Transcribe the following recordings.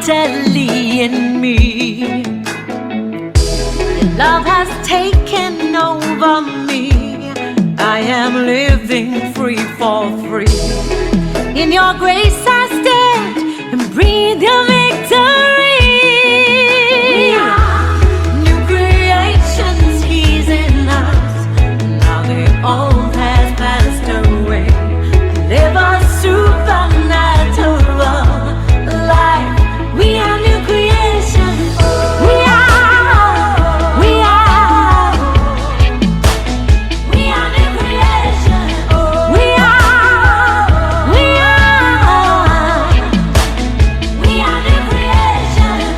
deadly in me. Your love has taken over me. I am living free for free. In your grace I stand and breathe your victory. We are new creations, He's in us. Now the old has passed away. Live a supernatural life. We are new creations. We are new creations. We are new creations. We are new creations.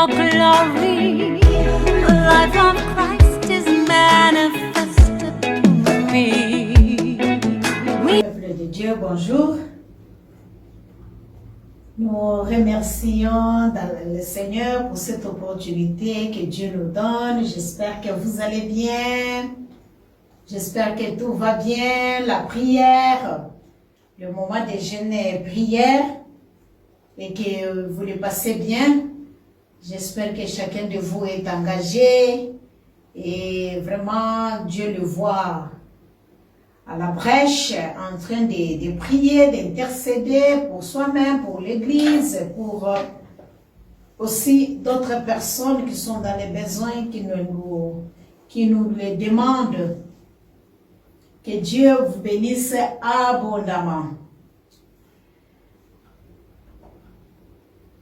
Glory, the life of Christ is manifested in me. Peuple de Dieu, bonjour. Nous remercions le Seigneur pour cette opportunité que Dieu nous donne. J'espère que vous allez bien. J'espère que tout va bien. La prière, le moment de jeûne et prière, et que vous le passez bien. J'espère que chacun de vous est engagé et vraiment Dieu le voit à la brèche en train de prier, d'intercéder pour soi-même, pour l'Église, pour aussi d'autres personnes qui sont dans les besoins, qui nous les demandent. Que Dieu vous bénisse abondamment.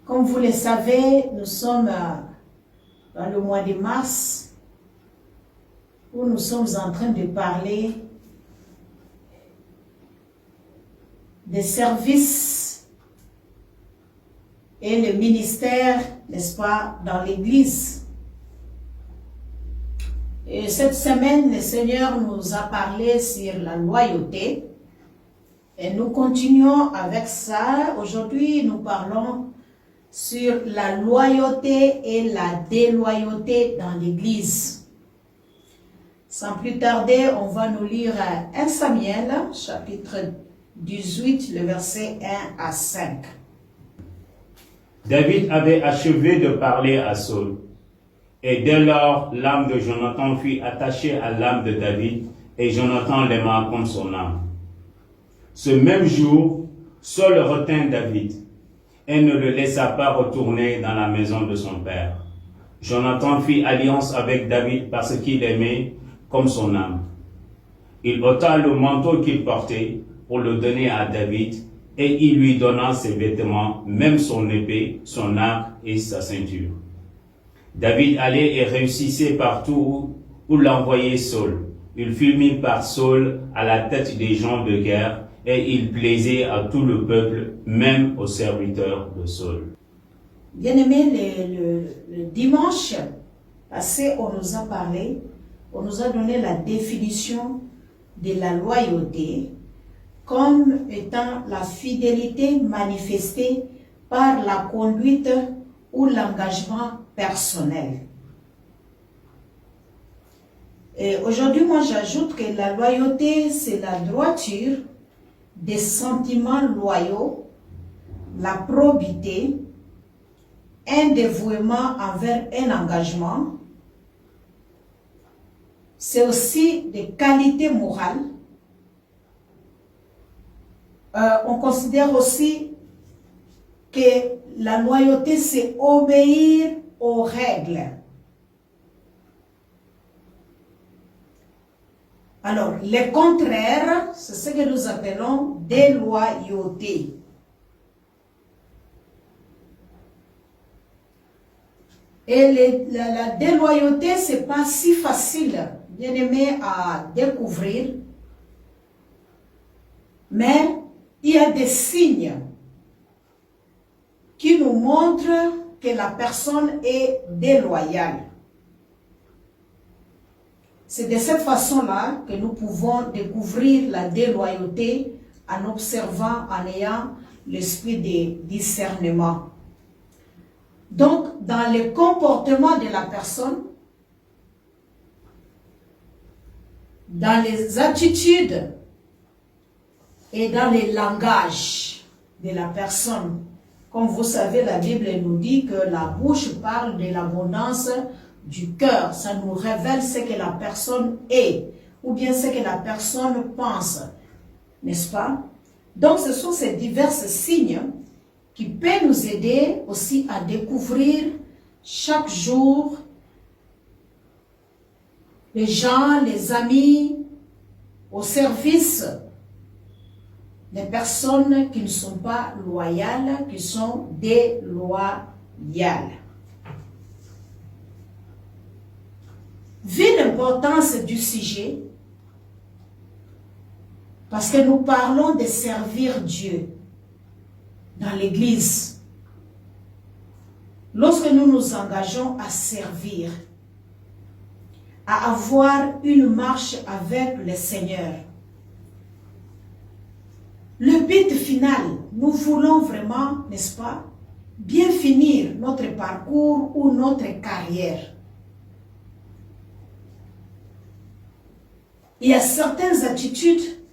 Comme vous le savez, nous sommes dans le mois de mars où nous sommes en train de parler des services et le ministère, n'est-ce pas, dans l'Église. Et cette semaine, le Seigneur nous a parlé sur la loyauté et nous continuons avec ça. Aujourd'hui, nous parlons sur la loyauté et la déloyauté dans l'Église. Sans plus tarder, on va nous lire 1 Samuel, chapitre 18, le verset 1 à 5. David avait achevé de parler à Saul. Et dès lors, l'âme de Jonathan fut attachée à l'âme de David, et Jonathan l'aima comme son âme. Ce même jour, Saul retint David, et ne le laissa pas retourner dans la maison de son père. Jonathan fit alliance avec David parce qu'il l'aimait comme son âme. Il ôta le manteau qu'il portait pour le donner à David, et il lui donna ses vêtements, même son épée, son arc et sa ceinture. David allait et réussissait partout où l'envoyait Saul. Il fut mis par Saul à la tête des gens de guerre, et il plaisait à tout le peuple, même aux serviteurs de Saul. Bien-aimés, le dimanche passé, on nous a parlé, on nous a donné la définition de la loyauté comme étant la fidélité manifestée par la conduite ou l'engagement personnel. Et aujourd'hui, moi j'ajoute que la loyauté, c'est la droiture des sentiments loyaux, la probité, un dévouement envers un engagement, c'est aussi des qualités morales. On considère aussi que la loyauté, c'est obéir aux règles. Alors, le contraire, c'est ce que nous appelons déloyauté. Et la déloyauté, ce n'est pas si facile, bien aimé, à découvrir. Mais il y a des signes qui nous montrent que la personne est déloyale. C'est de cette façon-là que nous pouvons découvrir la déloyauté en observant, en ayant l'esprit de discernement. Donc, dans le comportement de la personne, dans les attitudes et dans les langages de la personne. Comme vous savez, la Bible nous dit que la bouche parle de l'abondance du cœur. Ça nous révèle ce que la personne est, ou bien ce que la personne pense, n'est-ce pas? Donc, ce sont ces divers signes qui peuvent nous aider aussi à découvrir chaque jour les gens, les amis, au service des personnes qui ne sont pas loyales, qui sont déloyales. Vu l'importance du sujet, parce que nous parlons de servir Dieu dans l'Église. Lorsque nous nous engageons à servir, à avoir une marche avec le Seigneur, le but final, nous voulons vraiment, n'est-ce pas, bien finir notre parcours ou notre carrière. Il y a certaines attitudes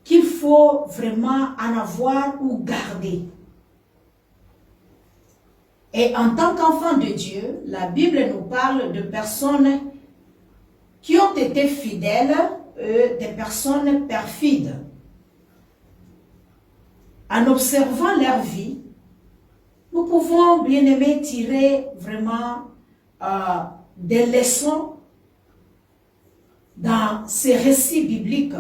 qu'il faut vraiment en avoir ou garder. Et en tant qu'enfant de Dieu, la Bible nous parle de personnes qui ont été fidèles, des personnes perfides. En observant leur vie, nous pouvons, bien aimés, tirer vraiment des leçons dans ces récits bibliques.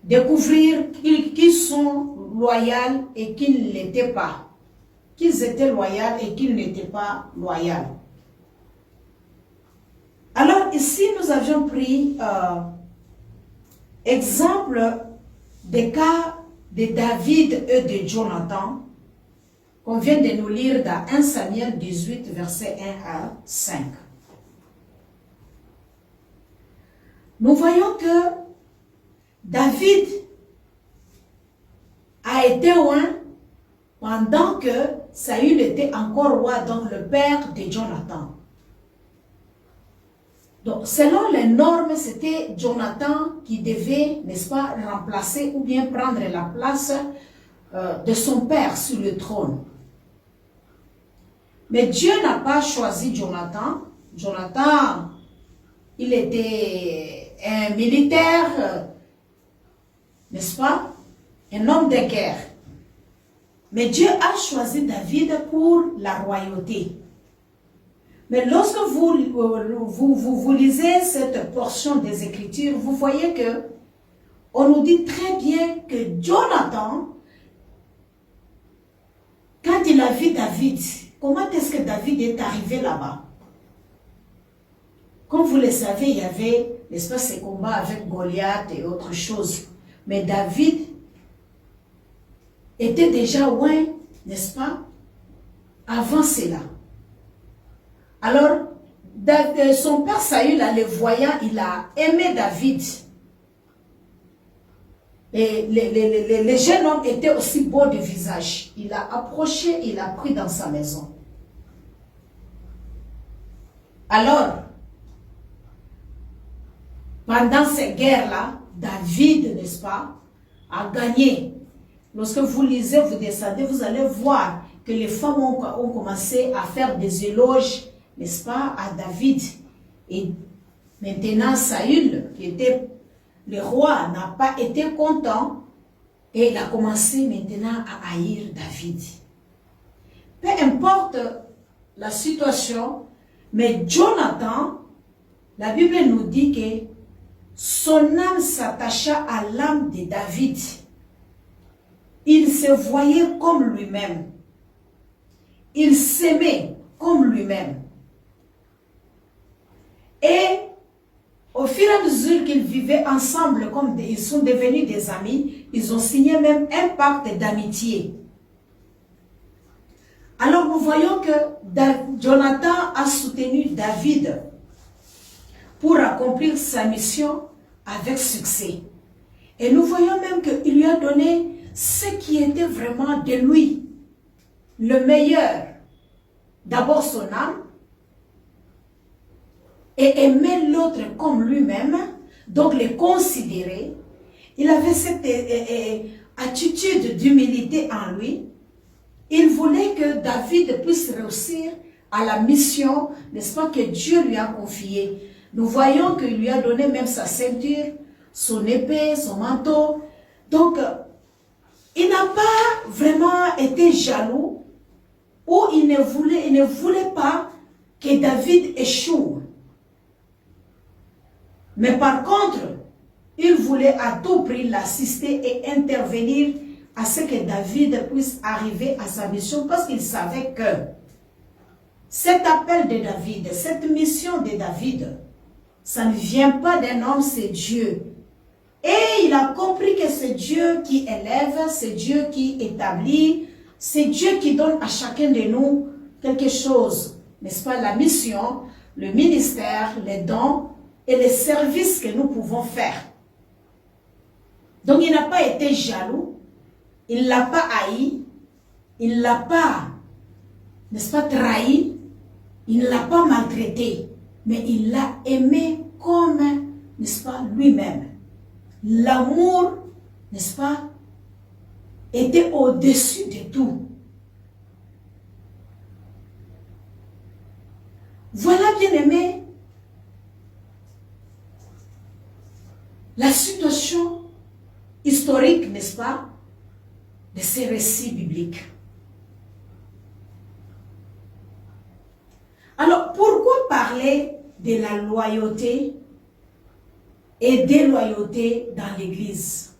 Découvrir qui sont loyaux et qui ne l'étaient pas. Qu'ils étaient loyaux et qu'ils n'étaient pas loyaux. Alors ici, nous avions pris exemple des cas de David et de Jonathan qu'on vient de nous lire dans 1 Samuel 18, versets 1 à 5. Nous voyons que David a été roi pendant que Saül était encore roi, donc le père de Jonathan. Donc, selon les normes, c'était Jonathan qui devait, n'est-ce pas, remplacer ou bien prendre la place de son père sur le trône. Mais Dieu n'a pas choisi Jonathan. Jonathan, il était un militaire, n'est-ce pas, un homme de guerre. Mais Dieu a choisi David pour la royauté. Mais lorsque vous lisez cette portion des Écritures, vous voyez que on nous dit très bien que Jonathan, quand il a vu David, comment est-ce que David est arrivé là-bas? Comme vous le savez, il y avait, n'est-ce pas, ces combats avec Goliath et autres choses. Mais David était déjà loin, n'est-ce pas, avant cela. Alors, son père Saül, le voyant, il a aimé David. Et le jeune homme était aussi beau de visage. Il l'a approché, il l'a pris dans sa maison. Alors, pendant ces guerres-là, David, n'est-ce pas, a gagné. Lorsque vous lisez, vous descendez, vous allez voir que les femmes ont commencé à faire des éloges, n'est-ce pas, à David. Et maintenant, Saül, qui était le roi, n'a pas été content et il a commencé maintenant à haïr David. Peu importe la situation, mais Jonathan, la Bible nous dit que son âme s'attacha à l'âme de David. Il se voyait comme lui-même. Il s'aimait comme lui-même. Et au fur et à mesure qu'ils vivaient ensemble, comme ils sont devenus des amis, ils ont signé même un pacte d'amitié. Alors nous voyons que Jonathan a soutenu David pour accomplir sa mission avec succès. Et nous voyons même qu'il lui a donné ce qui était vraiment de lui, le meilleur. D'abord son âme, et aimer l'autre comme lui-même, donc le considérer. Il avait cette attitude d'humilité en lui. Il voulait que David puisse réussir à la mission, n'est-ce pas, que Dieu lui a confiée. Nous voyons qu'il lui a donné même sa ceinture, son épée, son manteau. Donc, il n'a pas vraiment été jaloux ou il ne voulait pas que David échoue. Mais par contre, il voulait à tout prix l'assister et intervenir à ce que David puisse arriver à sa mission parce qu'il savait que cet appel de David, cette mission de David, ça ne vient pas d'un homme, c'est Dieu. Et il a compris que c'est Dieu qui élève, c'est Dieu qui établit, c'est Dieu qui donne à chacun de nous quelque chose, n'est-ce pas, la mission, le ministère, les dons et les services que nous pouvons faire. Donc il n'a pas été jaloux, il ne l'a pas haï, il ne l'a pas, n'est-ce pas, trahi, il ne l'a pas maltraité, mais il l'a aimé comme, n'est-ce pas, lui-même. L'amour, n'est-ce pas, était au-dessus de tout. Voilà, bien aimé, la situation historique, n'est-ce pas, de ces récits bibliques. Alors, pourquoi parler de la loyauté et déloyauté dans l'Église?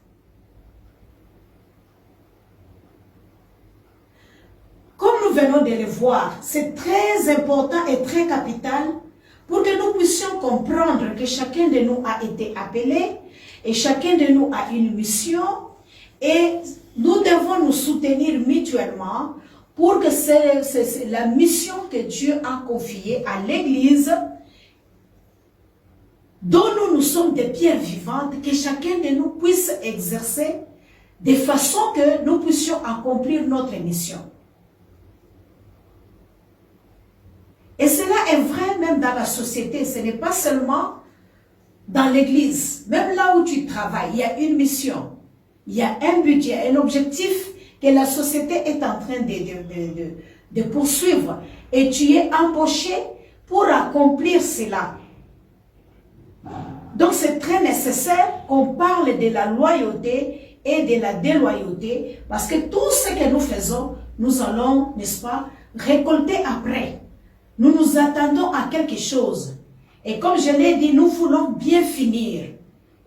Comme nous venons de le voir, c'est très important et très capital pour que nous puissions comprendre que chacun de nous a été appelé et chacun de nous a une mission et nous devons nous soutenir mutuellement pour que c'est la mission que Dieu a confiée à l'Église dont nous sommes des pierres vivantes, que chacun de nous puisse exercer de façon que nous puissions accomplir notre mission. Et cela est vrai même dans la société, ce n'est pas seulement dans l'église. Même là où tu travailles, il y a une mission, il y a un budget, un objectif que la société est en train de poursuivre. Et tu es embauché pour accomplir cela. Donc c'est très nécessaire qu'on parle de la loyauté et de la déloyauté, parce que tout ce que nous faisons, nous allons, n'est-ce pas, récolter après. Nous nous attendons à quelque chose. Et comme je l'ai dit, nous voulons bien finir.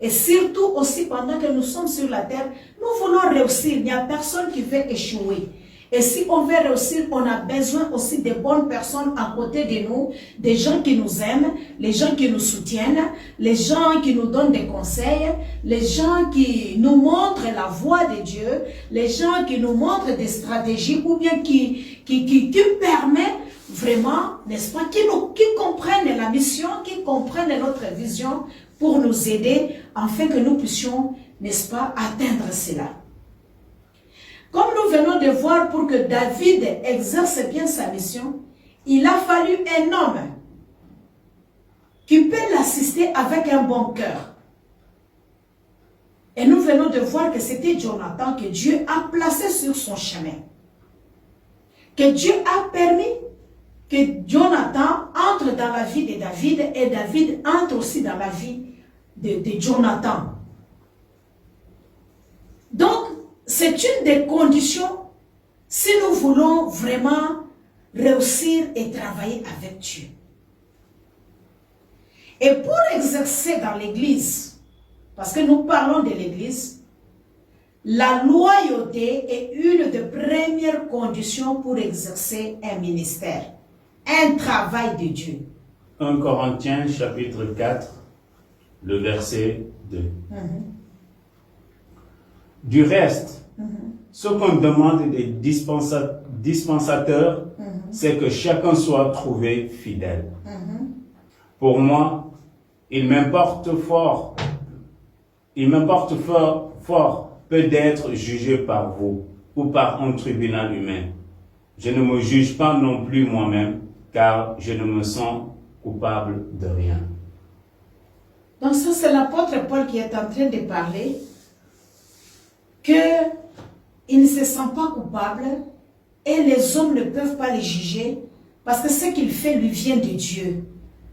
Et surtout aussi pendant que nous sommes sur la terre, nous voulons réussir. Il n'y a personne qui veut échouer. Et si on veut réussir, on a besoin aussi de bonnes personnes à côté de nous, des gens qui nous aiment, les gens qui nous soutiennent, les gens qui nous donnent des conseils, les gens qui nous montrent la voie de Dieu, les gens qui nous montrent des stratégies ou bien qui permettent vraiment, n'est-ce pas, qui comprennent la mission, qui comprennent notre vision pour nous aider afin que nous puissions, n'est-ce pas, atteindre cela. Comme nous venons de voir, pour que David exerce bien sa mission, il a fallu un homme qui peut l'assister avec un bon cœur. Et nous venons de voir que c'était Jonathan que Dieu a placé sur son chemin. Que Dieu a permis que Jonathan entre dans la vie de David et David entre aussi dans la vie de Jonathan. Donc, c'est une des conditions si nous voulons vraiment réussir et travailler avec Dieu. Et pour exercer dans l'église, parce que nous parlons de l'église, la loyauté est une des premières conditions pour exercer un ministère, un travail de Dieu. 1 Corinthiens chapitre 4, le verset 2. Du reste, ce qu'on demande des dispensateurs, c'est que chacun soit trouvé fidèle. Pour moi, il m'importe fort peu d'être jugé par vous ou par un tribunal humain. Je ne me juge pas non plus moi-même, car je ne me sens coupable de rien. Donc ça, c'est l'apôtre Paul qui est en train de parler, qu'il ne se sent pas coupable et les hommes ne peuvent pas les juger parce que ce qu'il fait lui vient de Dieu.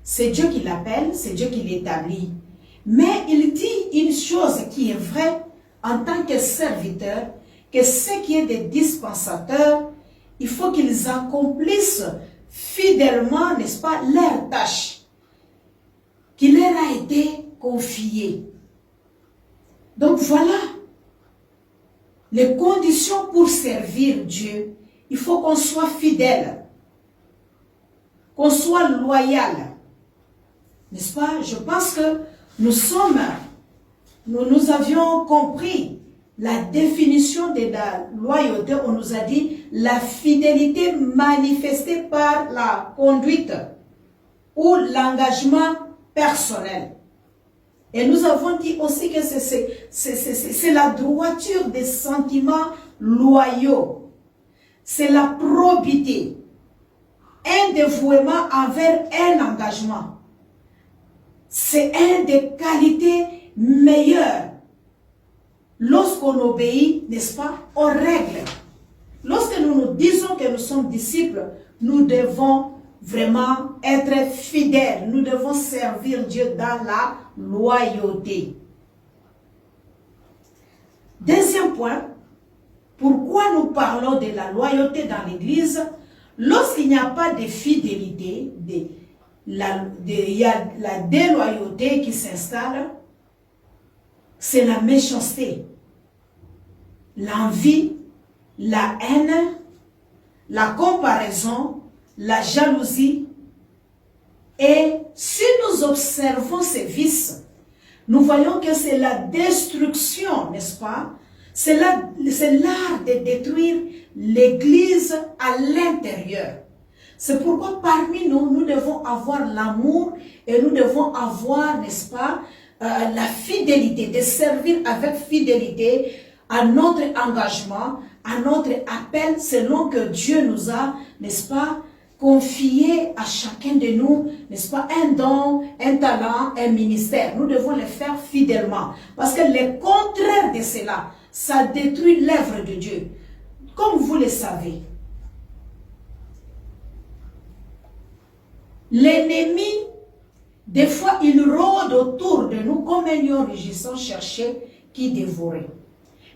C'est Dieu qui l'appelle, c'est Dieu qui l'établit. Mais il dit une chose qui est vraie en tant que serviteur, que ce qui est des dispensateurs, il faut qu'ils accomplissent fidèlement, n'est-ce pas, leur tâche qui leur a été confiée. Donc voilà les conditions pour servir Dieu. Il faut qu'on soit fidèle, qu'on soit loyal. N'est-ce pas? Je pense que nous avions compris la définition de la loyauté. On nous a dit la fidélité manifestée par la conduite ou l'engagement personnel. Et nous avons dit aussi que c'est la droiture des sentiments loyaux. C'est la probité, un dévouement envers un engagement. C'est une des qualités meilleures lorsqu'on obéit, n'est-ce pas, aux règles. Lorsque nous disons que nous sommes disciples, nous devons vraiment être fidèles. Nous devons servir Dieu dans la loyauté. Deuxième point, pourquoi nous parlons de la loyauté dans l'Église? Lorsqu'il n'y a pas de fidélité, il y a la déloyauté qui s'installe, c'est la méchanceté, l'envie, la haine, la comparaison, la jalousie. Et si nous observons ces vices, nous voyons que c'est la destruction, n'est-ce pas? C'est l'art de détruire l'Église à l'intérieur. C'est pourquoi parmi nous, nous devons avoir l'amour et nous devons avoir, n'est-ce pas, la fidélité, de servir avec fidélité à notre engagement, à notre appel, selon que Dieu nous a, n'est-ce pas, confié à chacun de nous, n'est-ce pas, un don, un talent, un ministère. Nous devons le faire fidèlement. Parce que le contraire de cela, ça détruit l'œuvre de Dieu. Comme vous le savez, l'ennemi, des fois, il rôde autour de nous comme un lion rugissant chercher qui dévorer.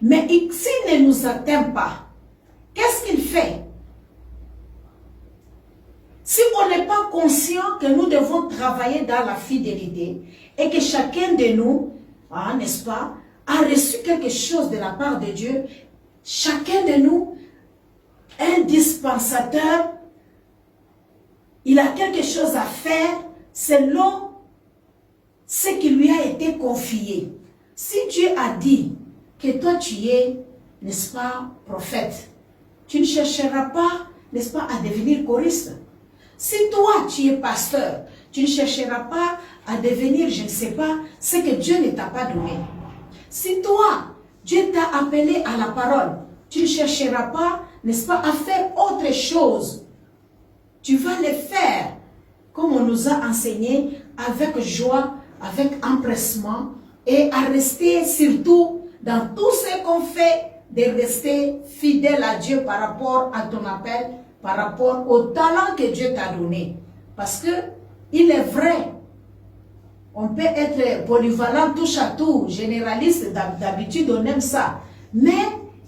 Mais s'il ne nous atteint pas, qu'est-ce qu'il fait? Si on n'est pas conscient que nous devons travailler dans la fidélité et que chacun de nous, n'est-ce pas, a reçu quelque chose de la part de Dieu, chacun de nous, un dispensateur, il a quelque chose à faire selon ce qui lui a été confié. Si Dieu a dit que toi tu es, n'est-ce pas, prophète, tu ne chercheras pas, n'est-ce pas, à devenir choriste. Si toi tu es pasteur, tu ne chercheras pas à devenir, je ne sais pas, ce que Dieu ne t'a pas donné. Si toi, Dieu t'a appelé à la parole, tu ne chercheras pas, n'est-ce pas, à faire autre chose. Tu vas le faire comme on nous a enseigné, avec joie, avec empressement, et à rester surtout dans tout ce qu'on fait, de rester fidèle à Dieu par rapport à ton appel, par rapport au talent que Dieu t'a donné. Parce que il est vrai, on peut être polyvalent, touche à tout, généraliste, d'habitude on aime ça. Mais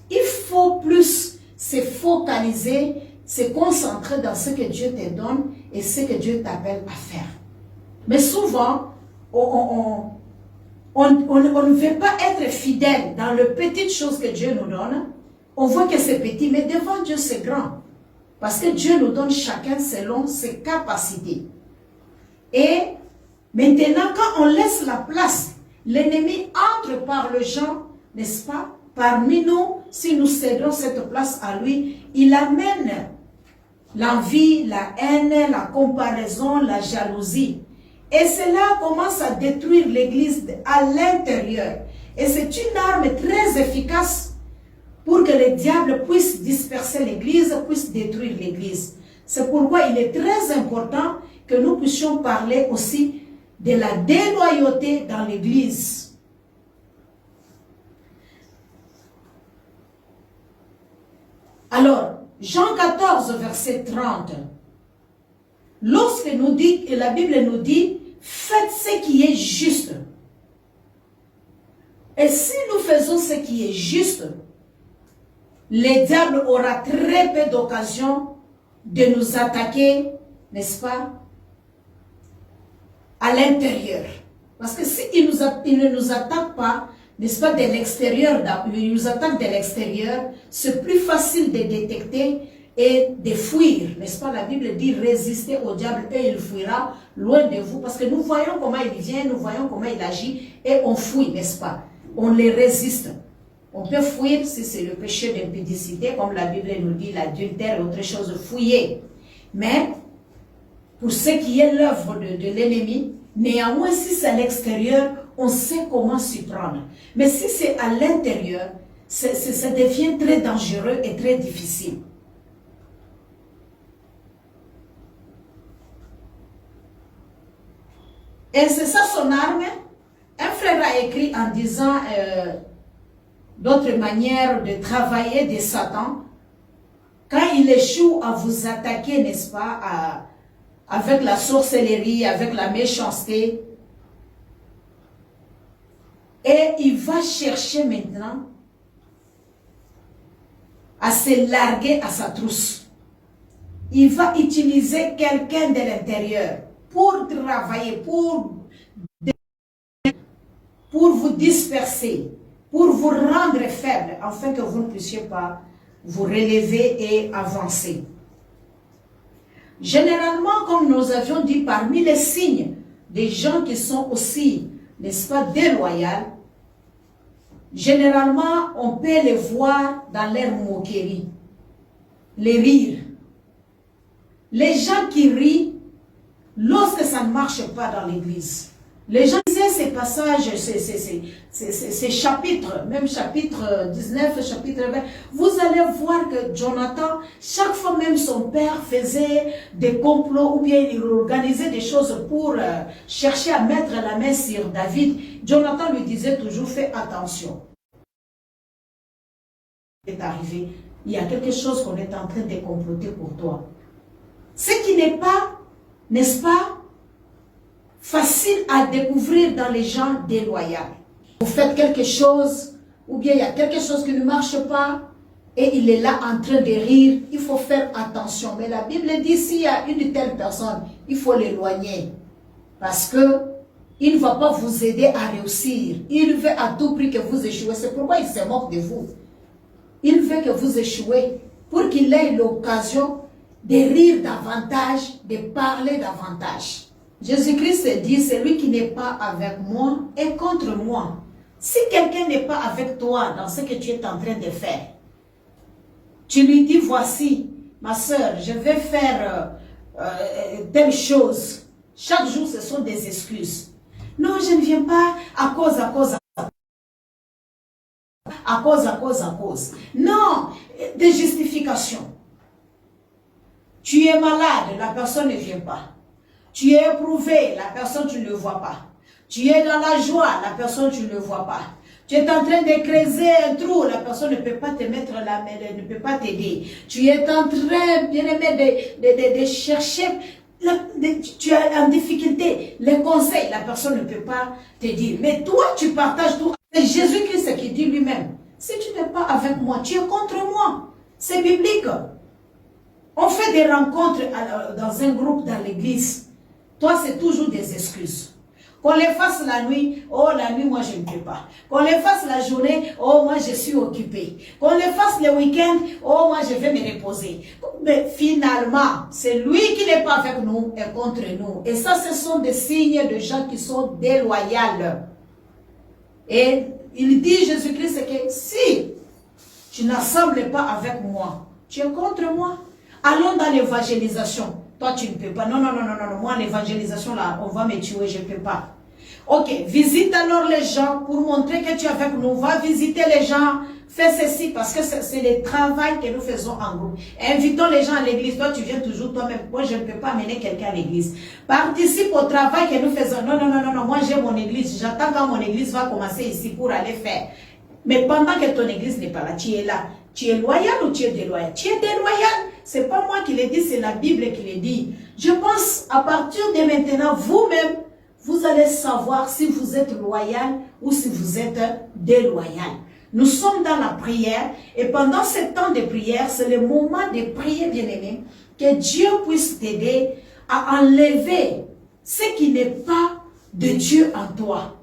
il faut plus se focaliser, se concentrer dans ce que Dieu te donne et ce que Dieu t'appelle à faire. Mais souvent, on ne veut pas être fidèle dans les petites choses que Dieu nous donne. On voit que c'est petit, mais devant Dieu c'est grand. Parce que Dieu nous donne chacun selon ses capacités. Et maintenant, quand on laisse la place, l'ennemi entre par le gens, n'est-ce pas? Parmi nous, si nous cédons cette place à lui, il amène l'envie, la haine, la comparaison, la jalousie. Et cela commence à détruire l'église à l'intérieur. Et c'est une arme très efficace pour que le diable puisse disperser l'église, puisse détruire l'église. C'est pourquoi il est très important que nous puissions parler aussi de la déloyauté dans l'église. Alors, Jean 14, verset 30. Lorsque nous dit, et la Bible nous dit, faites ce qui est juste. Et si nous faisons ce qui est juste, le diable aura très peu d'occasion de nous attaquer, n'est-ce pas, à l'intérieur. Parce que s'il ne nous attaque pas, n'est-ce pas, de l'extérieur, il nous attaque de l'extérieur, c'est plus facile de détecter et de fuir, n'est-ce pas? La Bible dit résister au diable et il fuira loin de vous. Parce que nous voyons comment il vient, nous voyons comment il agit et on fuit, n'est-ce pas? On les résiste. On peut fuir si c'est le péché d'impudicité, comme la Bible nous dit, l'adultère et autre chose, fouiller. Mais pour ce qui est l'œuvre de l'ennemi, néanmoins, si c'est à l'extérieur, on sait comment s'y prendre. Mais si c'est à l'intérieur, ça devient très dangereux et très difficile. Et c'est ça son arme. Un frère a écrit en disant d'autres manières de travailler de Satan. Quand il échoue à vous attaquer, n'est-ce pas, avec la sorcellerie, avec la méchanceté, et il va chercher maintenant à se larguer à sa trousse. Il va utiliser quelqu'un de l'intérieur pour travailler, pour vous disperser, pour vous rendre faible, afin que vous ne puissiez pas vous relever et avancer. Généralement, comme nous avions dit, parmi les signes des gens qui sont aussi, n'est-ce pas, déloyaux, généralement, on peut les voir dans leur moquerie, les rires. Les gens qui rient lorsque ça ne marche pas dans l'église. Les gens disaient ces passages, ces chapitres, même chapitre 19, chapitre 20, vous allez voir que Jonathan, chaque fois même son père faisait des complots ou bien il organisait des choses pour chercher à mettre la main sur David. Jonathan lui disait toujours, fais attention. C'est arrivé, il y a quelque chose qu'on est en train de comploter pour toi. Ce qui n'est pas, n'est-ce pas, facile à découvrir dans les gens déloyaux. Vous faites quelque chose, ou bien il y a quelque chose qui ne marche pas, et il est là en train de rire, il faut faire attention. Mais la Bible dit, s'il y a une telle personne, il faut l'éloigner. Parce que il ne va pas vous aider à réussir. Il veut à tout prix que vous échouez. C'est pourquoi il se moque de vous. Il veut que vous échouez pour qu'il ait l'occasion de rire davantage, de parler davantage. Jésus-Christ dit, celui qui n'est pas avec moi est contre moi. Si quelqu'un n'est pas avec toi dans ce que tu es en train de faire, tu lui dis, voici, ma soeur, je vais faire telle chose. Chaque jour, ce sont des excuses. Non, je ne viens pas à cause. Non, des justifications. Tu es malade, la personne ne vient pas. Tu es éprouvé, la personne tu ne le vois pas. Tu es dans la joie, la personne tu ne le vois pas. Tu es en train de creuser un trou, la personne ne peut pas te mettre la main, ne peut pas t'aider. Tu es en train, bien aimé, de chercher, tu es en difficulté, les conseils, la personne ne peut pas te dire. Mais toi, tu partages tout. C'est Jésus-Christ qui dit lui-même, si tu n'es pas avec moi, tu es contre moi. C'est biblique. On fait des rencontres dans un groupe dans l'église. Toi, c'est toujours des excuses. Qu'on les fasse la nuit, oh la nuit, moi je ne peux pas. Qu'on les fasse la journée, oh moi je suis occupé. Qu'on les fasse le week-end, oh moi je vais me reposer. Mais finalement, c'est lui qui n'est pas avec nous et contre nous. Et ça, ce sont des signes de gens qui sont déloyaux. Et il dit, Jésus-Christ, que si tu n'assembles pas avec moi, tu es contre moi. Allons dans l'évangélisation. Toi, tu ne peux pas. Non, non, non, non, non. Moi, l'évangélisation, là, on va me tuer, je ne peux pas. Ok, visite alors les gens pour montrer que tu es avec nous. Va visiter les gens. Fais ceci parce que c'est le travail que nous faisons en groupe. Invitons les gens à l'église. Toi, tu viens toujours toi-même. Moi, je ne peux pas amener quelqu'un à l'église. Participe au travail que nous faisons. Non, non, non, non, non. Moi, j'ai mon église. J'attends quand mon église va commencer ici pour aller faire. Mais pendant que ton église n'est pas là, tu es là. Tu es loyal ou tu es déloyal? Tu es déloyal. Ce n'est pas moi qui l'ai dit, c'est la Bible qui le dit. Je pense à partir de maintenant, vous-même, vous allez savoir si vous êtes loyal ou si vous êtes déloyal. Nous sommes dans la prière et pendant ce temps de prière, c'est le moment de prier, bien-aimé, que Dieu puisse t'aider à enlever ce qui n'est pas de Dieu en toi.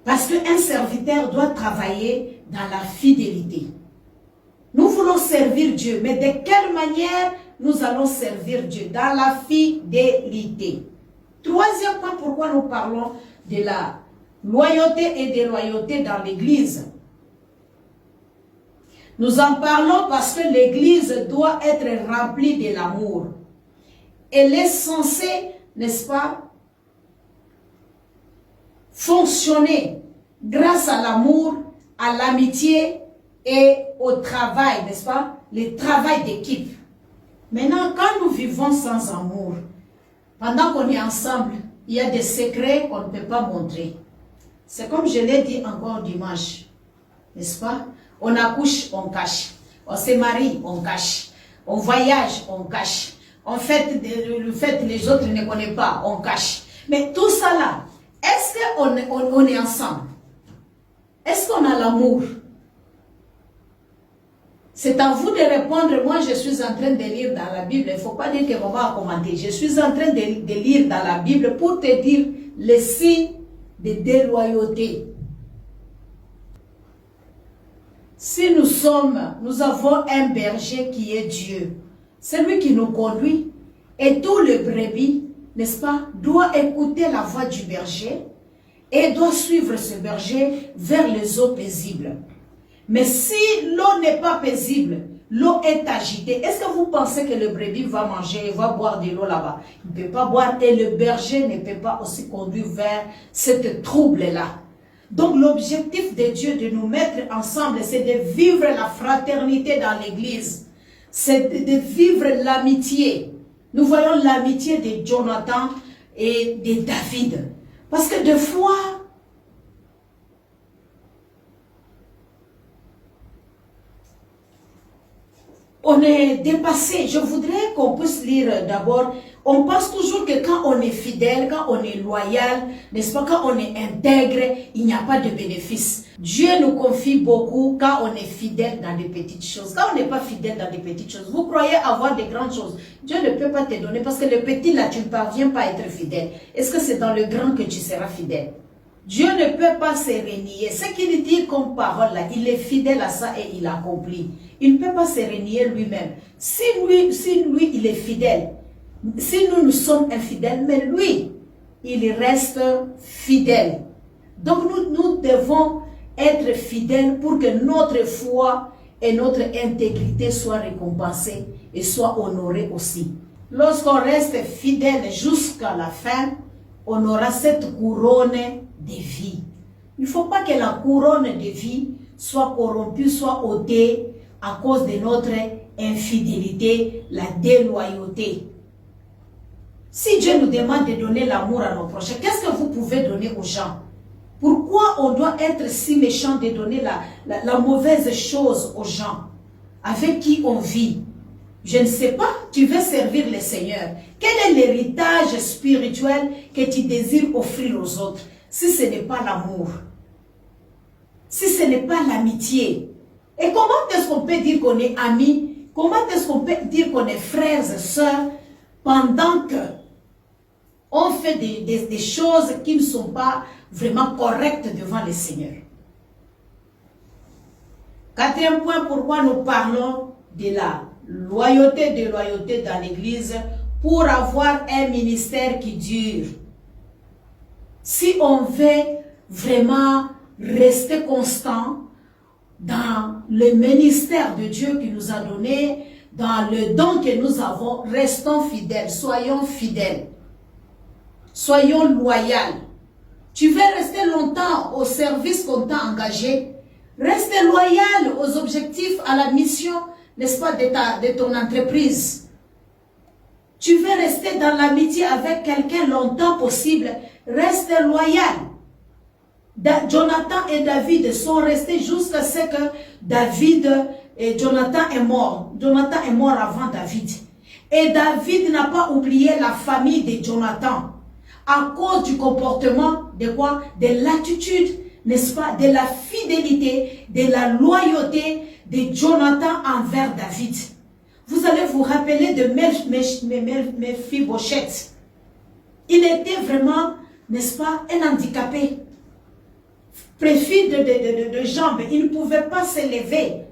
Parce qu'un serviteur doit travailler dans la fidélité. Nous voulons servir Dieu, mais de quelle manière nous allons servir Dieu? Dans la fidélité. Troisième point, pourquoi nous parlons de la loyauté et déloyauté dans l'Église. Nous en parlons parce que l'Église doit être remplie de l'amour. Elle est censée, n'est-ce pas, fonctionner grâce à l'amour, à l'amitié et au travail, n'est-ce pas? Le travail d'équipe. Maintenant, quand nous vivons sans amour, pendant qu'on est ensemble, il y a des secrets qu'on ne peut pas montrer. C'est comme je l'ai dit encore dimanche, n'est-ce pas? On accouche, on cache. On se marie, on cache. On voyage, on cache. On fait le fait que les autres ne connaissent pas, on cache. Mais tout ça là, est-ce qu'on est ensemble? Est-ce qu'on a l'amour? C'est à vous de répondre. Moi, je suis en train de lire dans la Bible. Il ne faut pas dire que maman a commenté. Je suis en train de lire dans la Bible pour te dire les signes de déloyauté. Si nous avons un berger qui est Dieu, c'est lui qui nous conduit. Et tous les brebis, n'est-ce pas, doit écouter la voix du berger et doit suivre ce berger vers les eaux paisibles. Mais si l'eau n'est pas paisible, l'eau est agitée, est-ce que vous pensez que le brebis va manger et va boire de l'eau là-bas? Il ne peut pas boire et le berger ne peut pas aussi conduire vers cette trouble-là. Donc l'objectif de Dieu de nous mettre ensemble, c'est de vivre la fraternité dans l'église. C'est de vivre l'amitié. Nous voyons l'amitié de Jonathan et de David. Parce que des fois, on est dépassé. Je voudrais qu'on puisse lire d'abord. On pense toujours que quand on est fidèle, quand on est loyal, n'est-ce pas, quand on est intègre, il n'y a pas de bénéfice. Dieu nous confie beaucoup quand on est fidèle dans des petites choses. Quand on n'est pas fidèle dans des petites choses, vous croyez avoir des grandes choses. Dieu ne peut pas te donner parce que le petit là, tu ne parviens pas à être fidèle. Est-ce que c'est dans le grand que tu seras fidèle? Dieu ne peut pas se renier. Ce qu'il dit comme parole là, il est fidèle à ça et il accomplit. Il ne peut pas se renier lui-même. Si lui, il est fidèle, si nous sommes infidèles, mais lui, il reste fidèle. Donc nous devons être fidèles pour que notre foi et notre intégrité soient récompensées et soient honorées aussi. Lorsqu'on reste fidèle jusqu'à la fin, on aura cette couronne de vie. Il ne faut pas que la couronne de vie soit corrompue, soit ôtée à cause de notre infidélité, la déloyauté. Si Dieu nous demande de donner l'amour à nos prochains, qu'est-ce que vous pouvez donner aux gens? Pourquoi on doit être si méchant de donner la mauvaise chose aux gens avec qui on vit? Je ne sais pas, tu veux servir le Seigneur. Quel est l'héritage spirituel que tu désires offrir aux autres si ce n'est pas l'amour? Si ce n'est pas l'amitié? Et comment est-ce qu'on peut dire qu'on est amis? Comment est-ce qu'on peut dire qu'on est frères et sœurs pendant que on fait des choses qui ne sont pas vraiment correctes devant le Seigneur? Quatrième point, pourquoi nous parlons de la loyauté dans l'Église pour avoir un ministère qui dure. Si on veut vraiment rester constant dans le ministère de Dieu qui nous a donné, dans le don que nous avons, restons fidèles, soyons fidèles, soyons loyaux. Tu veux rester longtemps au service qu'on t'a engagé, reste loyal aux objectifs, à la mission, n'est-ce pas, de ton entreprise. Tu veux rester dans l'amitié avec quelqu'un longtemps possible, reste loyal. Jonathan et David sont restés jusqu'à ce que David et Jonathan est mort. Jonathan est mort avant David. Et David n'a pas oublié la famille de Jonathan à cause du comportement de quoi? De l'attitude, n'est-ce pas, de la fidélité, de la loyauté de Jonathan envers David. Vous allez vous rappeler de Mephibosheth. Il était vraiment, n'est-ce pas, un handicapé. Préfet de jambes, il ne pouvait pas se lever.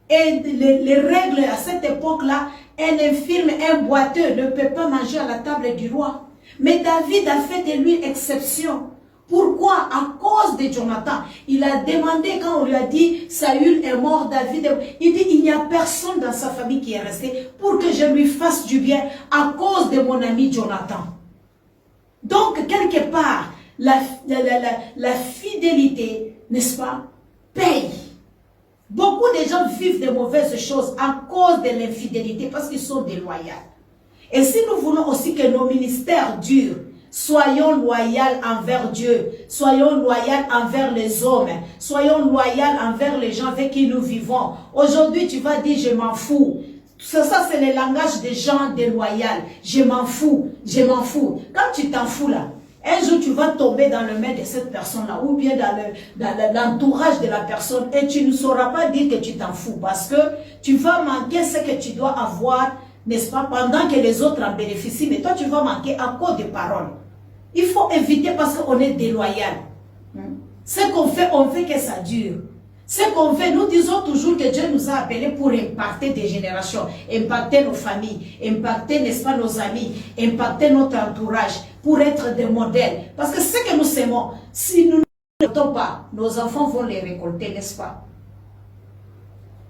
Et les règles à cette époque-là, un infirme, un boiteux ne peut pas manger à la table du roi. Mais David a fait de lui exception. Pourquoi? À cause de Jonathan. Il a demandé, quand on lui a dit, Saül est mort, David est mort. Il dit, il n'y a personne dans sa famille qui est resté pour que je lui fasse du bien à cause de mon ami Jonathan. Donc, quelque part, la fidélité, n'est-ce pas, paye. Beaucoup de gens vivent de mauvaises choses à cause de l'infidélité parce qu'ils sont déloyaux. Et si nous voulons aussi que nos ministères durent, soyons loyaux envers Dieu, soyons loyaux envers les hommes, soyons loyaux envers les gens avec qui nous vivons. Aujourd'hui, tu vas dire, je m'en fous. Ça, c'est le langage des gens déloyaux. Je m'en fous, je m'en fous. Quand tu t'en fous là, un jour, tu vas tomber dans le main de cette personne-là ou bien dans l'entourage de la personne et tu ne sauras pas dire que tu t'en fous parce que tu vas manquer ce que tu dois avoir, n'est-ce pas, pendant que les autres en bénéficient, mais toi, tu vas manquer à cause des paroles. Il faut éviter parce qu'on est déloyal. Ce qu'on fait, on veut que ça dure. Ce qu'on fait, nous disons toujours que Dieu nous a appelés pour impacter des générations, impacter nos familles, impacter, n'est-ce pas, nos amis, impacter notre entourage, pour être des modèles. Parce que ce que nous semons, si nous ne le mettons pas, nos enfants vont les récolter, n'est-ce pas?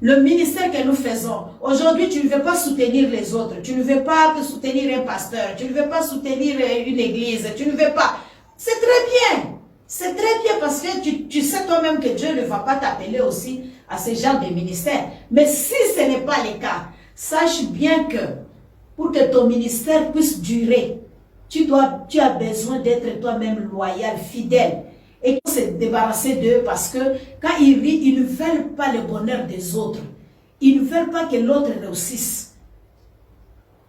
Le ministère que nous faisons, aujourd'hui, tu ne veux pas soutenir les autres, tu ne veux pas soutenir un pasteur, tu ne veux pas soutenir une église, tu ne veux pas. C'est très bien. C'est très bien parce que tu sais toi-même que Dieu ne va pas t'appeler aussi à ce genre de ministère. Mais si ce n'est pas le cas, sache bien que pour que ton ministère puisse durer, tu as besoin d'être toi-même loyal, fidèle. Et se débarrasser d'eux parce que quand ils vivent, ils ne veulent pas le bonheur des autres. Ils ne veulent pas que l'autre réussisse.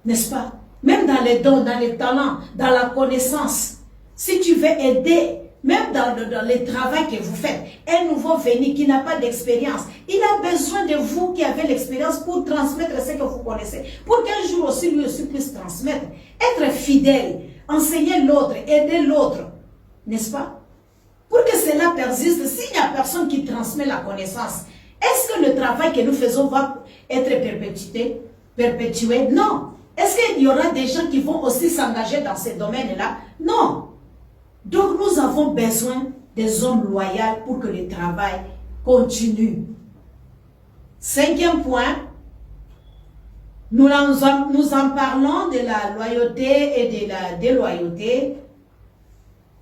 N'est-ce pas? Même dans les dons, dans les talents, dans la connaissance. Si tu veux aider, même dans le travail que vous faites, un nouveau venu qui n'a pas d'expérience, il a besoin de vous qui avez l'expérience pour transmettre ce que vous connaissez. Pour qu'un jour aussi, lui aussi puisse transmettre. Être fidèle, enseigner l'autre, aider l'autre. N'est-ce pas? Pour que cela persiste, s'il n'y a personne qui transmet la connaissance, est-ce que le travail que nous faisons va être perpétué? Non. Est-ce qu'il y aura des gens qui vont aussi s'engager dans ces domaines-là? Non. Donc nous avons besoin des hommes loyaux pour que le travail continue. Cinquième point, nous en parlons de la loyauté et de la déloyauté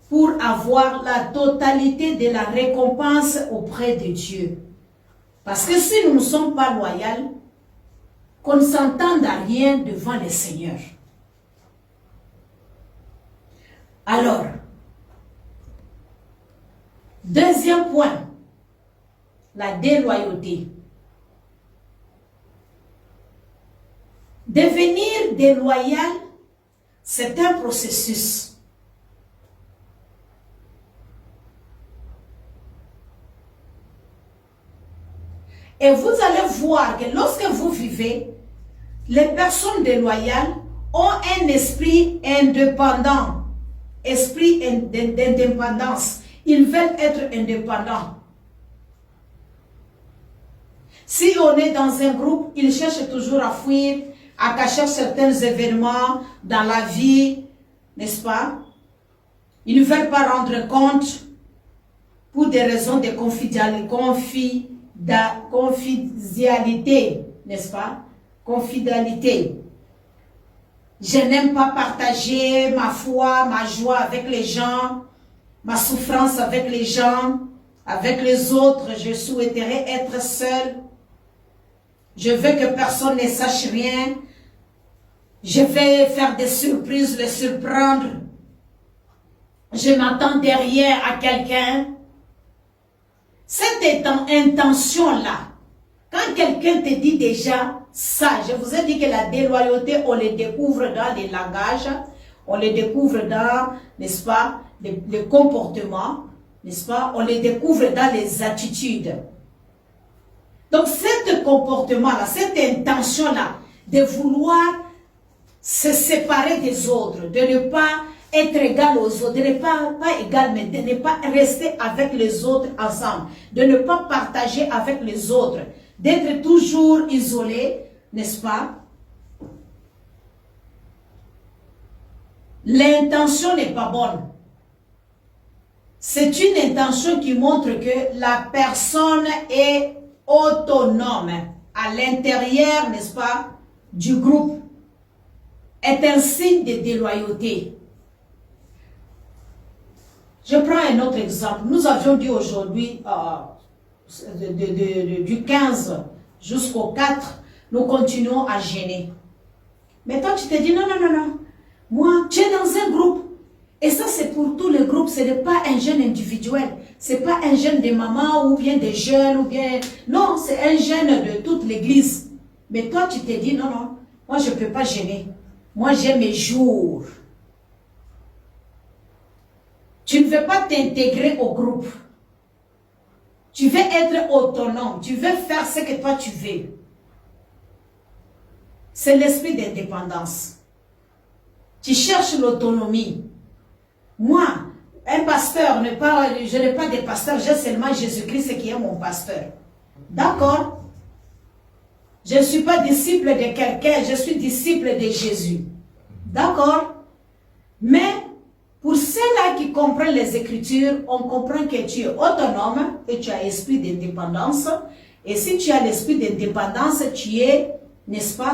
pour avoir la totalité de la récompense auprès de Dieu. Parce que si nous ne sommes pas loyaux, qu'on ne s'entende à rien devant le Seigneur. Alors, Deuxième point, la déloyauté. Devenir déloyal, c'est un processus. Et vous allez voir que lorsque vous vivez, les personnes déloyales ont un esprit indépendant, esprit d'indépendance. Ils veulent être indépendants. Si on est dans un groupe, ils cherchent toujours à fuir, à cacher certains événements dans la vie, n'est-ce pas? Ils ne veulent pas rendre compte pour des raisons de confidentialité, n'est-ce pas? Confidentialité. Je n'aime pas partager ma foi, ma joie avec les gens, ma souffrance avec les gens, avec les autres. Je souhaiterais être seul. Je veux que personne ne sache rien. Je vais faire des surprises, les surprendre. Je m'attends derrière à quelqu'un. Cette intention-là, quand quelqu'un te dit déjà ça, je vous ai dit que la déloyauté, on les découvre dans les langages, on les découvre dans, n'est-ce pas, les comportements, n'est-ce pas, on les découvre dans les attitudes. Donc, ce comportement-là, cette intention-là, de vouloir se séparer des autres, de ne pas être égal aux autres, de ne pas égal, mais de ne pas rester avec les autres ensemble, de ne pas partager avec les autres, d'être toujours isolé, n'est-ce pas? L'intention n'est pas bonne. C'est une intention qui montre que la personne est autonome à l'intérieur, n'est-ce pas, du groupe, est un signe de déloyauté. Je prends un autre exemple. Nous avions dit aujourd'hui, du 15 jusqu'au 4, nous continuons à jeûner. Mais toi, tu te dis, non, non, non, non. Moi, tu es dans un groupe. Et ça, c'est pour tous les groupes. Ce n'est pas un jeûne individuel. Ce n'est pas un jeûne des mamans ou bien des jeunes ou bien... Non, c'est un jeûne de toute l'église. Mais toi, tu te dis, non, non, moi, je ne peux pas jeûner. Moi, j'ai mes jours. Tu ne veux pas t'intégrer au groupe. Tu veux être autonome. Tu veux faire ce que toi, tu veux. C'est l'esprit d'indépendance. Tu cherches l'autonomie. Moi, un pasteur, je n'ai pas de pasteur, j'ai seulement Jésus-Christ qui est mon pasteur. D'accord? Je ne suis pas disciple de quelqu'un, je suis disciple de Jésus. D'accord? Mais, pour ceux-là qui comprennent les Écritures, on comprend que tu es autonome et tu as l'esprit d'indépendance. Et si tu as l'esprit d'indépendance, tu es, n'est-ce pas,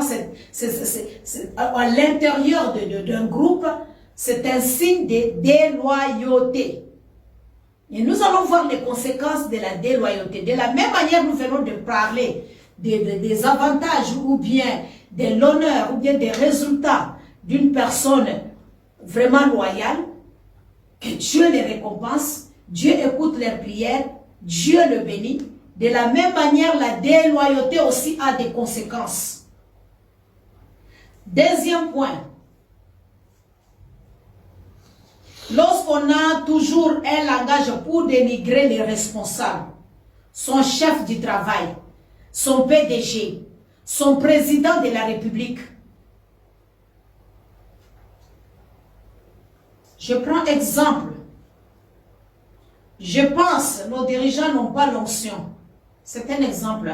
à l'intérieur d'un groupe, c'est un signe de déloyauté. Et nous allons voir les conséquences de la déloyauté. De la même manière, nous venons de parler des avantages ou bien de l'honneur ou bien des résultats d'une personne vraiment loyale, que Dieu les récompense, Dieu écoute leurs prières, Dieu le bénit. De la même manière, la déloyauté aussi a des conséquences. Deuxième point. Lorsqu'on a toujours un langage pour dénigrer les responsables, son chef du travail, son PDG, son président de la République. Je prends exemple. Je pense que nos dirigeants n'ont pas l'onction. C'est un exemple.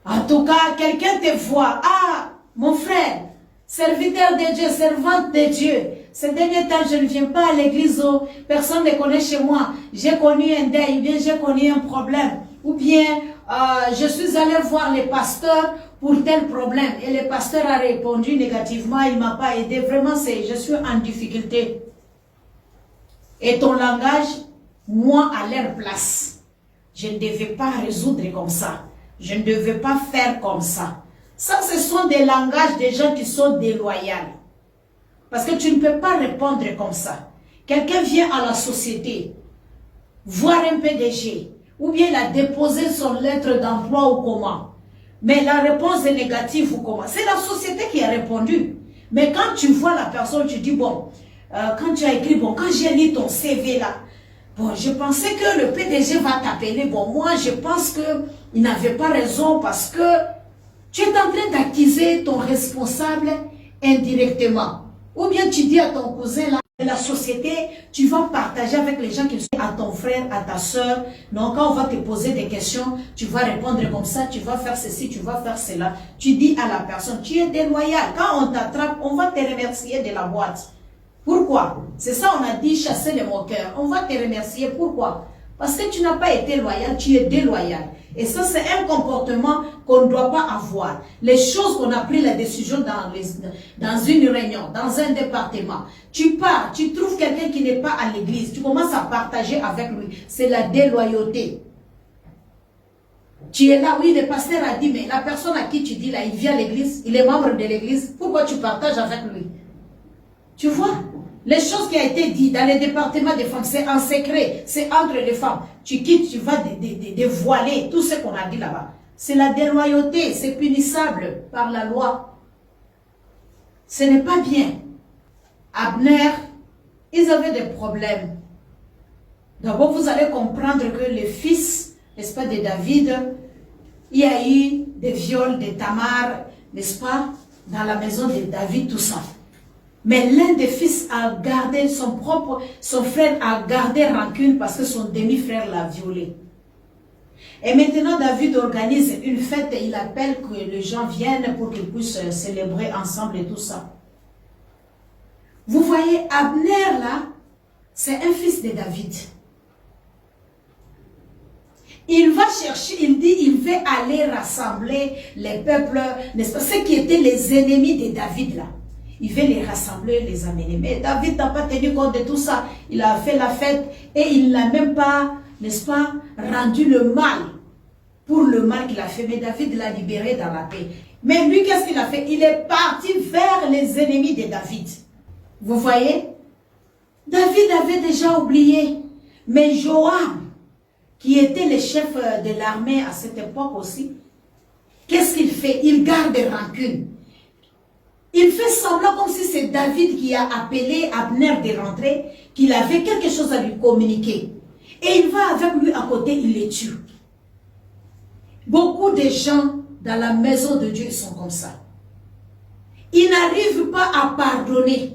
En tout cas, quelqu'un te voit. Ah, mon frère, serviteur de Dieu, servante de Dieu. Ces derniers temps, je ne viens pas à l'église où personne ne connaît chez moi. J'ai connu un deuil, ou bien j'ai connu un problème. Ou bien, je suis allé voir les pasteurs pour tel problème. Et le pasteur a répondu négativement, il ne m'a pas aidé. Vraiment, je suis en difficulté. Et ton langage, moi, à leur place, je ne devais pas résoudre comme ça. Je ne devais pas faire comme ça. Ça, ce sont des langages des gens qui sont déloyaux. Parce que tu ne peux pas répondre comme ça. Quelqu'un vient à la société, voir un PDG, ou bien il a déposé son lettre d'emploi ou comment. Mais la réponse est négative ou comment. C'est la société qui a répondu. Mais quand tu vois la personne, tu dis, bon, quand tu as écrit, bon, quand j'ai lu ton CV là, bon, je pensais que le PDG va t'appeler. Bon, moi, je pense qu'il n'avait pas raison parce que tu es en train d'accuser ton responsable indirectement. Ou bien tu dis à ton cousin, là, la société, tu vas partager avec les gens qui sont à ton frère, à ta soeur. Donc, quand on va te poser des questions, tu vas répondre comme ça, tu vas faire ceci, tu vas faire cela. Tu dis à la personne, tu es déloyal. Quand on t'attrape, on va te remercier de la boîte. Pourquoi? C'est ça, on a dit chasser les moqueurs. On va te remercier. Pourquoi? Parce que tu n'as pas été loyal, tu es déloyal. Et ça, c'est un comportement qu'on ne doit pas avoir. Les choses qu'on a pris la décision dans une réunion, dans un département. Tu pars, tu trouves quelqu'un qui n'est pas à l'église, tu commences à partager avec lui. C'est la déloyauté. Tu es là, oui, le pasteur a dit, mais la personne à qui tu dis là, il vient à l'église, il est membre de l'église, pourquoi tu partages avec lui? Tu vois? Les choses qui ont été dites dans les départements des femmes, c'est en secret, c'est entre les femmes. Tu quittes, tu vas dévoiler tout ce qu'on a dit là-bas. C'est la déloyauté, c'est punissable par la loi. Ce n'est pas bien. Abner, ils avaient des problèmes. D'abord, vous allez comprendre que le fils, n'est-ce pas, de David, il y a eu des viols de Tamar, n'est-ce pas, dans la maison de David, tout ça. Mais l'un des fils a gardé son frère a gardé rancune parce que son demi-frère l'a violé. Et maintenant, David organise une fête et il appelle que les gens viennent pour qu'ils puissent célébrer ensemble et tout ça. Vous voyez, Abner là, c'est un fils de David. Il va chercher, il dit, il veut aller rassembler les peuples, n'est-ce pas, ceux qui étaient les ennemis de David là. Il veut les rassembler, les amener. Mais David n'a pas tenu compte de tout ça. Il a fait la fête et il n'a même pas, n'est-ce pas, rendu le mal pour le mal qu'il a fait. Mais David l'a libéré dans la paix. Mais lui, qu'est-ce qu'il a fait? Il est parti vers les ennemis de David. Vous voyez? David avait déjà oublié. Mais Joab, qui était le chef de l'armée à cette époque aussi, qu'est-ce qu'il fait? Il garde rancune. Il fait semblant comme si c'est David qui a appelé Abner de rentrer, qu'il avait quelque chose à lui communiquer. Et il va avec lui à côté, il les tue. Beaucoup de gens dans la maison de Dieu sont comme ça. Ils n'arrivent pas à pardonner.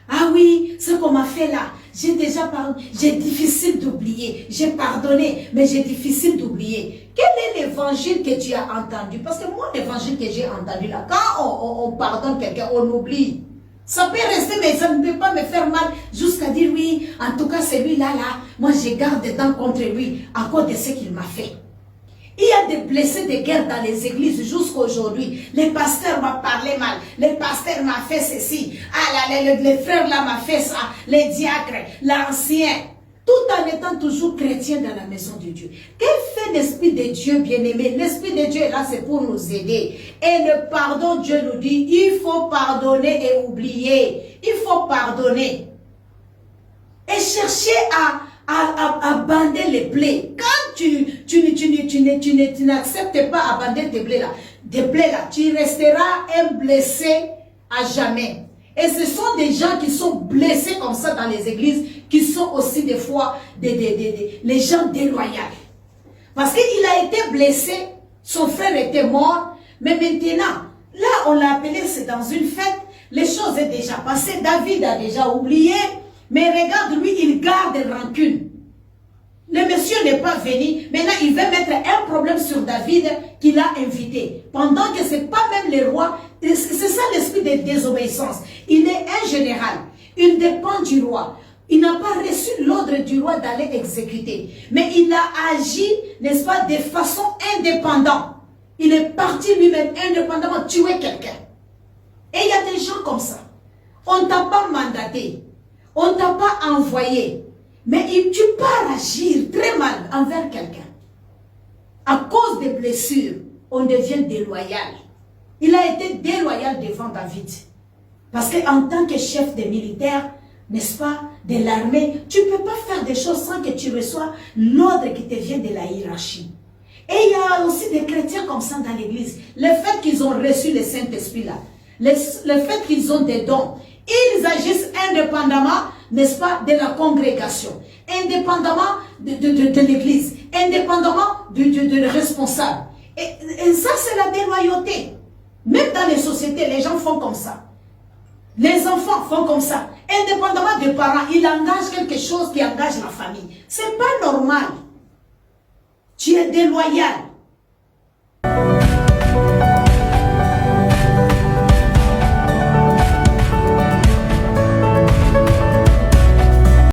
Ah oui, ce qu'on m'a fait là, j'ai déjà pardonné, j'ai difficile d'oublier, j'ai pardonné, mais j'ai difficile d'oublier. Quel est l'évangile que tu as entendu? Parce que moi, l'évangile que j'ai entendu là, quand on pardonne quelqu'un, on oublie. Ça peut rester, mais ça ne peut pas me faire mal jusqu'à dire oui, en tout cas celui-là, là, moi je garde dedans contre lui à cause de ce qu'il m'a fait. Il y a des blessés de guerre dans les églises jusqu'à aujourd'hui. Les pasteurs m'ont parlé mal. Les pasteurs m'ont fait ceci. Ah là, les frères là m'ont fait ça. Les diacres, l'ancien. Tout en étant toujours chrétien dans la maison de Dieu. Que fait l'Esprit de Dieu, bien-aimé? L'Esprit de Dieu est là, c'est pour nous aider. Et le pardon, Dieu nous dit, il faut pardonner et oublier. Il faut pardonner. Et chercher à bander les plaies. Quand tu n'acceptes pas à bander tes plaies là, tu resteras un blessé à jamais. Et ce sont des gens qui sont blessés comme ça dans les églises, qui sont aussi des fois les gens déloyaux. Parce qu'il a été blessé, son frère était mort, mais maintenant, là on l'a appelé, c'est dans une fête, les choses sont déjà passées, David a déjà oublié, mais regarde lui, il garde rancune. Le monsieur n'est pas venu. Maintenant, il veut mettre un problème sur David qu'il a invité. Pendant que ce n'est pas même le roi. C'est ça l'esprit de désobéissance. Il est un général. Il dépend du roi. Il n'a pas reçu l'ordre du roi d'aller exécuter. Mais il a agi, n'est-ce pas, de façon indépendante. Il est parti lui-même indépendamment tuer quelqu'un. Et il y a des gens comme ça. On ne t'a pas mandaté. On ne t'a pas envoyé. Mais tu pars agir très mal envers quelqu'un. À cause des blessures, on devient déloyal. Il a été déloyal devant David. Parce qu'en tant que chef des militaires, n'est-ce pas, de l'armée, tu ne peux pas faire des choses sans que tu reçois l'ordre qui te vient de la hiérarchie. Et il y a aussi des chrétiens comme ça dans l'église. Le fait qu'ils ont reçu le Saint-Esprit là, le fait qu'ils ont des dons, ils agissent indépendamment, n'est-ce pas, de la congrégation, indépendamment de l'église, indépendamment de responsable. Et ça, c'est la déloyauté. Même dans les sociétés, les gens font comme ça. Les enfants font comme ça. Indépendamment des parents, ils engagent quelque chose qui engage la famille. C'est pas normal. Tu es déloyal.